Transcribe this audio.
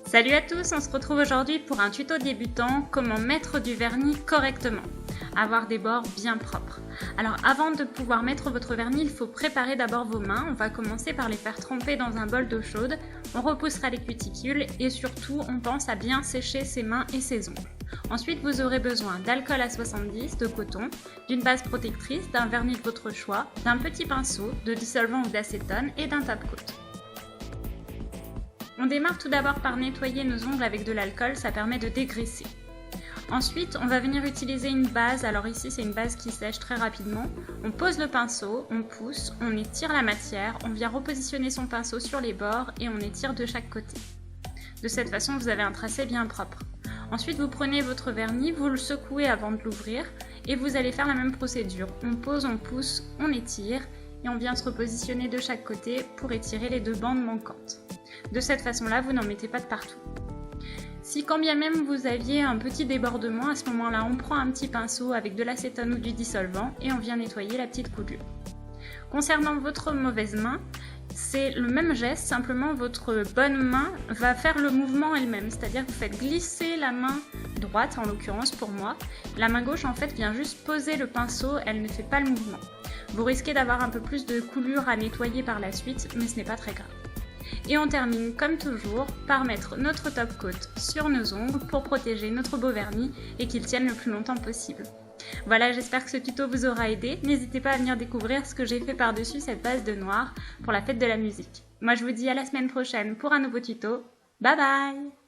Salut à tous, on se retrouve aujourd'hui pour un tuto débutant, comment mettre du vernis correctement, avoir des bords bien propres. Alors avant de pouvoir mettre votre vernis, il faut préparer d'abord vos mains. On va commencer par les faire tremper dans un bol d'eau chaude, on repoussera les cuticules et surtout on pense à bien sécher ses mains et ses ongles. Ensuite vous aurez besoin d'alcool à 70, de coton, d'une base protectrice, d'un vernis de votre choix, d'un petit pinceau, de dissolvant ou d'acétone et d'un tape-coat. On démarre tout d'abord par nettoyer nos ongles avec de l'alcool, ça permet de dégraisser. Ensuite, on va venir utiliser une base, alors ici c'est une base qui sèche très rapidement. On pose le pinceau, on pousse, on étire la matière, on vient repositionner son pinceau sur les bords et on étire de chaque côté. De cette façon, vous avez un tracé bien propre. Ensuite, vous prenez votre vernis, vous le secouez avant de l'ouvrir et vous allez faire la même procédure. On pose, on pousse, on étire et on vient se repositionner de chaque côté pour étirer les deux bandes manquantes. De cette façon-là, vous n'en mettez pas de partout. Si quand bien même vous aviez un petit débordement, à ce moment-là, on prend un petit pinceau avec de l'acétone ou du dissolvant et on vient nettoyer la petite coulure. Concernant votre mauvaise main, c'est le même geste, simplement votre bonne main va faire le mouvement elle-même, c'est-à-dire que vous faites glisser la main droite, en l'occurrence pour moi. La main gauche en fait vient juste poser le pinceau, elle ne fait pas le mouvement. Vous risquez d'avoir un peu plus de coulure à nettoyer par la suite, mais ce n'est pas très grave. Et on termine comme toujours par mettre notre top coat sur nos ongles pour protéger notre beau vernis et qu'il tienne le plus longtemps possible. Voilà, j'espère que ce tuto vous aura aidé. N'hésitez pas à venir découvrir ce que j'ai fait par-dessus cette base de noir pour la fête de la musique. Moi je vous dis à la semaine prochaine pour un nouveau tuto. Bye bye!